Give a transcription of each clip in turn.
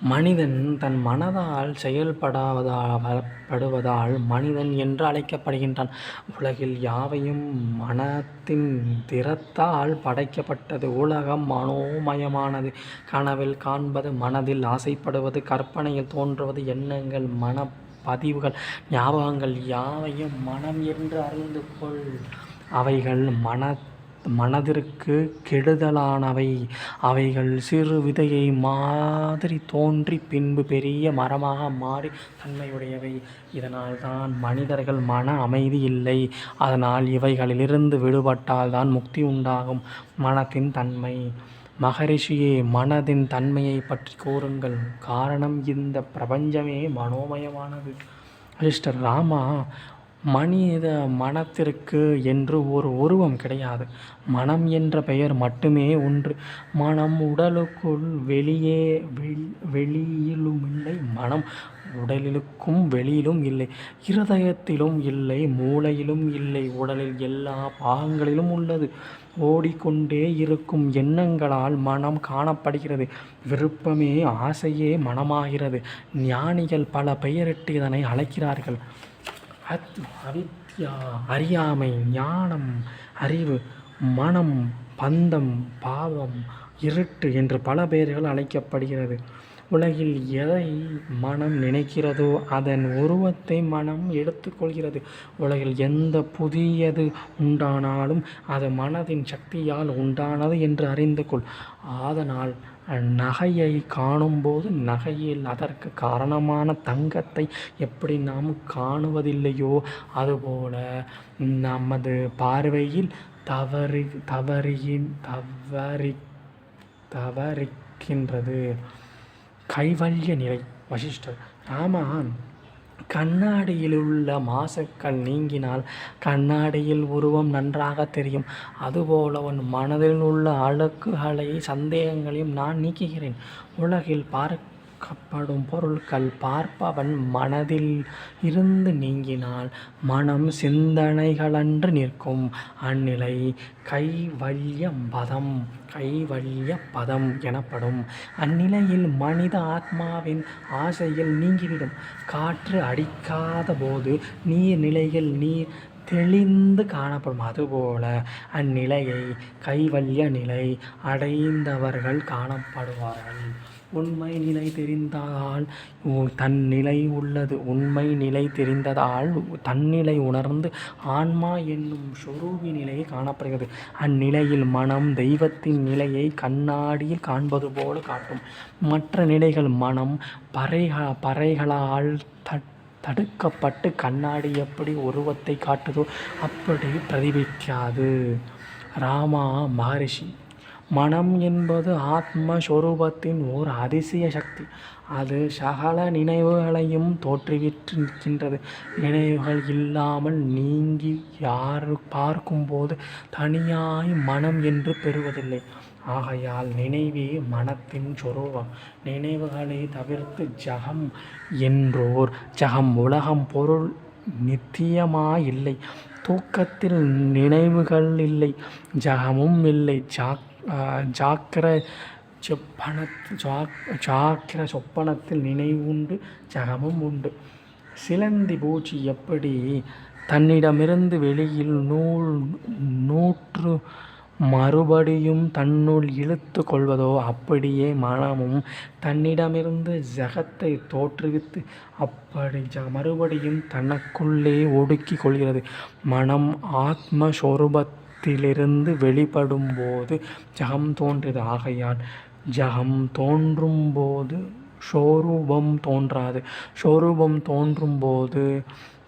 மனிதன் தன் மனதால் செயல்படுவதால் மனிதன் என்று அழைக்கப்படுகின்றான். உலகில் யாவையும் மனத்தின் திறத்தால் படைக்கப்பட்டது. உலகம் மனோமயமானது. கனவில் காண்பது, மனதில் ஆசைப்படுவது, கற்பனையில் தோன்றுவது, எண்ணங்கள், மனப்பதிவுகள், ஞாபகங்கள் யாவையும் மனம் என்று அறிந்து கொள். அவைகள் மனதிற்கு கெடுதலானவை. அவைகள் சிறு விதையை மாதிரி தோன்றி பின்பு பெரிய மரமாக மாறி தன்மையுடையவை. இதனால்தான் மனிதர்கள் மன அமைதி இல்லை. அதனால் இவைகளிலிருந்து விடுபட்டால்தான் முக்தி உண்டாகும். மனத்தின் தன்மை. மகரிஷியே, மனதின் தன்மையை பற்றி கூறுங்கள். காரணம், இந்த பிரபஞ்சமே மனோமயமானது. மிஸ்டர் ராமா, மனித மனத்திற்கு என்று ஒரு உருவம் கிடையாது. மனம் என்ற பெயர் மட்டுமே ஒன்று. மனம் உடலுக்குள் வெளியிலுமில்லை. மனம் உடலுக்கும் வெளியிலும் இல்லை. இருதயத்திலும் இல்லை. மூளையிலும் இல்லை. உடலில் எல்லா பாகங்களிலும் உள்ளது. ஓடிக்கொண்டே இருக்கும் எண்ணங்களால் மனம் காணப்படுகிறது. விருப்பமே ஆசையே மனமாகிறது. ஞானிகள் பல பெயரிட்டு இதனை அழைக்கிறார்கள். அவித்யா அறியாமை, ஞானம் அறிவு, மனம் பந்தம், பாவம் இருட்டு என்று பல பெயர்கள் அழைக்கப்படுகிறது. உலகில் எதை மனம் நினைக்கிறதோ அதன் உருவத்தை மனம் எடுத்துக்கொள்கிறது. உலகில் எந்த புதியது உண்டானாலும் அது மனதின் சக்தியால் உண்டானது என்று அறிந்து கொள். அதனால் நகையை காணும்போது நகையில் அதற்கு காரணமான தங்கத்தை எப்படி நாம் காணுவதில்லையோ அதுபோல நமது பார்வையில் தவறிக்கின்றது. கைவல்ய நிலை. வசிஷ்டர்: ராமா, கண்ணாடியிலுள்ள மாசுக்கள் நீங்கினால் கண்ணாடியில் உருவம் நன்றாக தெரியும். அதுபோல உன் மனதில் உள்ள அழுக்குகளை, சந்தேகங்களையும் நான் நீக்குகிறேன். உலகில் பார்க்கப்படும் பொருட்கள் பார்ப்பவன் மனதில் இருந்து நீங்கினால் மனம் சிந்தனைகளன்று நிற்கும். அந்நிலை கைவல்ய பதம் எனப்படும். அந்நிலையில் மனித ஆத்மாவின் ஆசையில் நீங்கிவிடும். காற்று அடிக்காத போது நீர்நிலையில் நீர் தெளிந்து காணப்படும். அதுபோல அந்நிலையை கைவல்ய நிலை அடைந்தவர்கள் காணப்படுவார்கள். உண்மை நிலை தெரிந்தால் தன்னிலை உள்ளது. உண்மை நிலை தெரிந்ததால் தன்னிலை உணர்ந்து ஆன்மா என்னும் சொரூபி நிலையை காணப்படுகிறது. அந்நிலையில் மனம் தெய்வத்தின் நிலையை கண்ணாடியில் காண்பது போல காட்டும். மற்ற நிலைகள் மனம் பறைகளால் தடுக்கப்பட்டு கண்ணாடி எப்படி உருவத்தை காட்டுதோ அப்படி பிரதிபிக்காது. ராமா மகரிஷி: மனம் என்பது ஆத்ம சொரூபத்தின் ஓர் அதிசய சக்தி. அது சகல நினைவுகளையும் தோற்றுவிக்கின்றது. நினைவுகள் இல்லாமல் நீங்கி யார் பார்க்கும்போது தனியாய் மனம் என்று பெறுவதில்லை. ஆகையால் நினைவே மனத்தின் சொரூபம். நினைவுகளை தவிர்த்து ஜகம் என்றோர் ஜகம், உலகம், பொருள் நித்தியமாயில்லை. தூக்கத்தில் நினைவுகள் இல்லை, ஜகமும் இல்லை. ஜாக்கிர சொப்பனத்தில் நினைவு உண்டு, ஜகமும் உண்டு. சிலந்தி பூச்சி எப்படி தன்னிடமிருந்து வெளியில் நூற்று மறுபடியும் தன்னுள் இழுத்து கொள்வதோ அப்படியே மனமும் தன்னிடமிருந்து ஜகத்தை தோற்றுவித்து அப்படி மறுபடியும் தனக்குள்ளே ஒடுக்கி கொள்கிறது. மனம் ஆத்மஸ்வரூபத்திலிருந்து வெளிப்படும் போது ஜகம் தோன்றியது. ஆகையால் ஜகம் தோன்றும்போது ஸ்வரூபம் தோன்றாது. ஸ்வரூபம் தோன்றும்போது,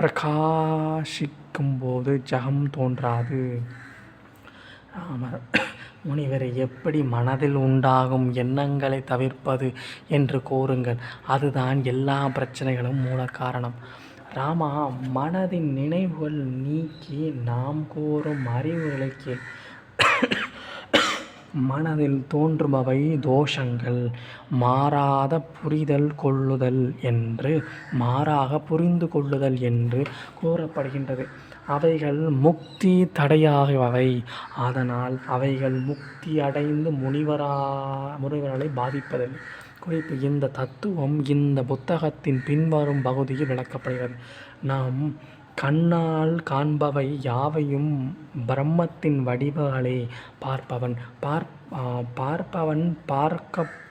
பிரகாசிக்கும்போது ஜகம் தோன்றாது. ராமர்: முனிவரை, எப்படி மனதில் உண்டாகும் எண்ணங்களை தவிர்ப்பது என்று கூறுங்கள். அதுதான் எல்லா பிரச்சனைகளும் மூல காரணம். ராமா, மனதின் நினைவுகள் நீக்கி நாம் கூறும் அறிவுரை கேள். மனதில் தோன்றுபவை தோஷங்கள். மாறாக புரிந்து கொள்ளுதல் என்று கூறப்படுகின்றது. அவைகள் முக்தி தடையாகவை. அதனால் அவைகள் முக்தி அடைந்து முனிவர்களை பாதிப்பதில்லை. குறிப்பு: இந்த தத்துவம் இந்த புத்தகத்தின் பின்வரும் பகுதியில் விளக்கப்படுகிறது. நாம் கண்ணால் காண்பவை யாவையும் பிரம்மத்தின் வடிவங்களே. பார்ப்பவன்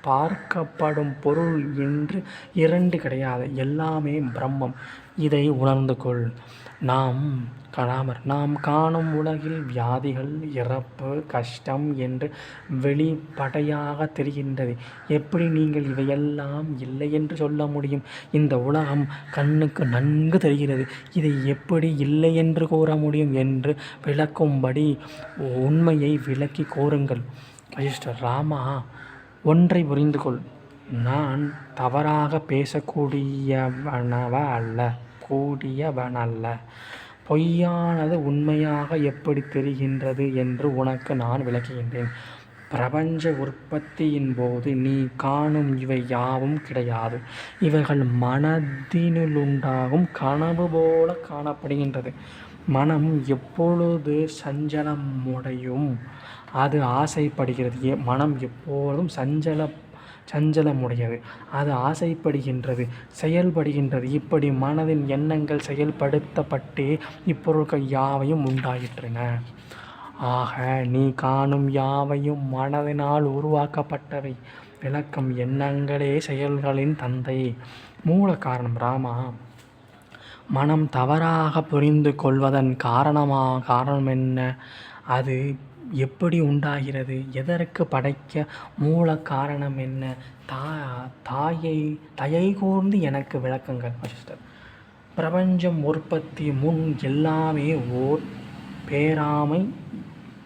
பார்க்கப்படும் பொருள் என்று இரண்டு கிடையாது. எல்லாமே பிரம்மம். இதை உணர்ந்து கொள். நாம் காணும் உலகில் வியாதிகள், இறப்பு, கஷ்டம் என்று வெளிப்படையாக தெரிகின்றது. எப்படி நீங்கள் இவையெல்லாம் இல்லை என்று சொல்ல முடியும்? இந்த உலகம் கண்ணுக்கு நன்கு தெரிகிறது. இதை எப்படி இல்லை என்று கூற முடியும் என்று விளக்கும்படி உண்மையை விளக்கி கூறுங்கள். வசிஷ்டர்: ராமா, ஒன்றை புரிந்து கொள். நான் தவறாக கூடியவனல்ல. பொய்யானது உண்மையாக எப்படி தெரிகின்றது என்று உனக்கு நான் விளக்குகின்றேன். பிரபஞ்ச உற்பத்தியின் போது நீ காணும் இவை யாவும் கிடையாது. இவைகள் மனதினுள்ளுண்டாகும் கனவு போல காணப்படுகின்றது. மனம் எப்பொழுது சஞ்சலமுடையும் அது ஆசைப்படுகிறது. மனம் எப்பொழுதும் சஞ்சலமுடையது, அது ஆசைப்படுகின்றது, செயல்படுகின்றது. இப்படி மனதின் எண்ணங்கள் செயல்படுத்தப்பட்டே இப்பொருட்கள் யாவையும் உண்டாயிற்றன. ஆக நீ காணும் யாவையும் மனதினால் உருவாக்கப்பட்டவை. விளக்கம்: எண்ணங்களே செயல்களின் தந்தை, மூல காரணம். ராமா, மனம் தவறாக புரிந்து கொள்வதன் காரணம் என்ன? அது எப்படி உண்டாகிறது? எதற்கு படைக்க மூல காரணம் என்ன? தயை கூர்ந்து எனக்கு விளக்குங்கள். வசிஷ்டர்: பிரபஞ்சம் உற்பத்தி முன் எல்லாமே ஓர்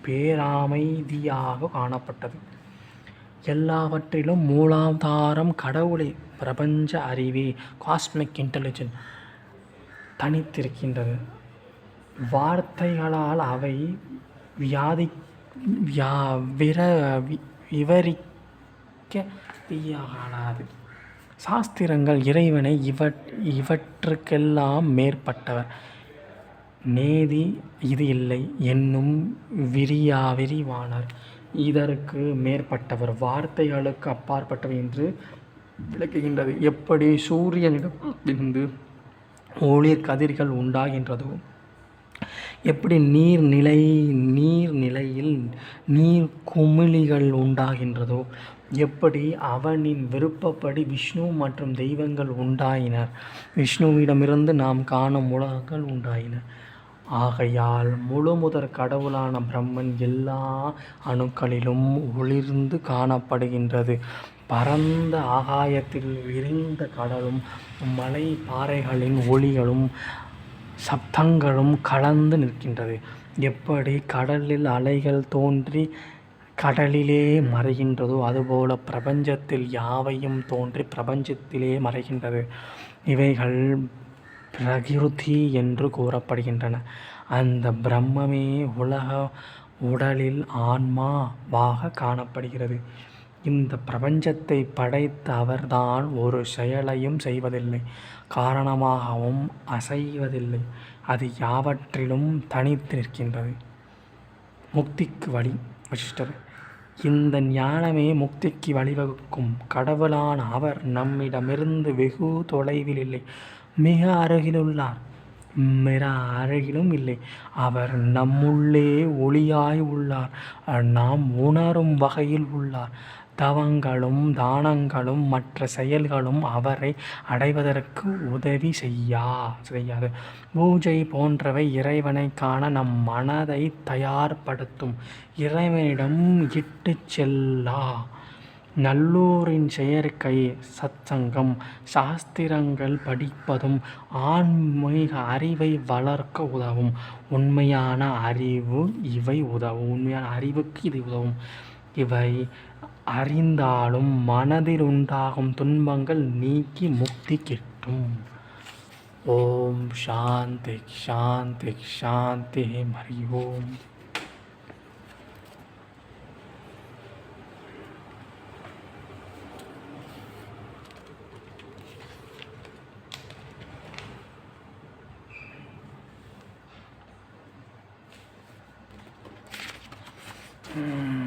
பேராமைதியாக காணப்பட்டது. எல்லாவற்றிலும் மூலாதாரம் கடவுளே. பிரபஞ்ச அறிவே, காஸ்மிக் இன்டெலிஜென்ஸ் தனித்திருக்கின்றது. வார்த்தைகளால் அவை விவரிக்க இயலாது. சாஸ்திரங்கள் இறைவனை இவற்றுக்கெல்லாம் மேற்பட்டவர், நேதி இது இல்லை என்னும் விரிவானார். இதற்கு மேற்பட்டவர், வார்த்தைகளுக்கு அப்பாற்பட்டவர் என்று விளக்குகின்றது. எப்படி சூரியனிடமிருந்து ஒளிர் கதிர்கள் உண்டாகின்றதோ, எப்படி நீர்நிலையில் நீர்க்குமிழிகள் உண்டாகின்றதோ, எப்படி அவனின் விருப்பப்படி விஷ்ணு மற்றும் தெய்வங்கள் உண்டாயினர், விஷ்ணுவிடமிருந்து நாம் காணும் உலகங்கள் உண்டாயின. ஆகையால் முழுமுதற் கடவுளான பிரம்மன் எல்லா அணுக்களிலும் ஒளிர்ந்து காணப்படுகின்றது. பரந்த ஆகாயத்தில் விரிந்த கடலும் மலை பாறைகளின் ஒளிகளும் சப்தங்களும் கலந்து நிற்கின்றது. எப்படி கடலில் அலைகள் தோன்றி கடலிலே மறைகின்றதோ, அதுபோல பிரபஞ்சத்தில் யாவையும் தோன்றி பிரபஞ்சத்திலே மறைகின்றது. இவைகள் பிரகிருதி என்று கூறப்படுகின்றன. அந்த பிரம்மமே உடலில் ஆன்மாவாக காணப்படுகிறது. இந்த பிரபஞ்சத்தை படைத்த அவர்தான் ஒரு செயலையும் செய்வதில்லை, காரணமாகவும் அசைவதில்லை. அது யாவற்றிலும் தனித்து நிற்கின்றது. முக்திக்கு வழி. வசிஷ்டர்: இந்த ஞானமே முக்திக்கு வழிவகுக்கும். கடவுளான அவர் நம்மிடமிருந்து வெகு தொலைவில் இல்லை, மிக அருகிலுள்ளார். அருகிலும் இல்லை. அவர் நம்முள்ளே ஒளியாய் உள்ளார். நாம் உணரும் வகையில் உள்ளார். தவங்களும் தானங்களும் மற்ற செயல்களும் அவரை அடைவதற்கு உதவி செய்யாது. பூஜை போன்றவை இறைவனை காண நம் மனதை தயார்படுத்தும். இறைவனிடம் இட்டுச் செல்லா. நல்லோரின் செயற்கை, சத்சங்கம், சாஸ்திரங்கள் படிப்பதும் ஆன்மீக அறிவை வளர்க்க உதவும். உண்மையான அறிவுக்கு இது உதவும். இவை அறிந்தாலும் மனதில் உண்டாகும் துன்பங்கள் நீக்கி முக்தி கிட்டும். ஓம் சாந்தி சாந்தி சாந்தி. ஹரி ஓம். ம்.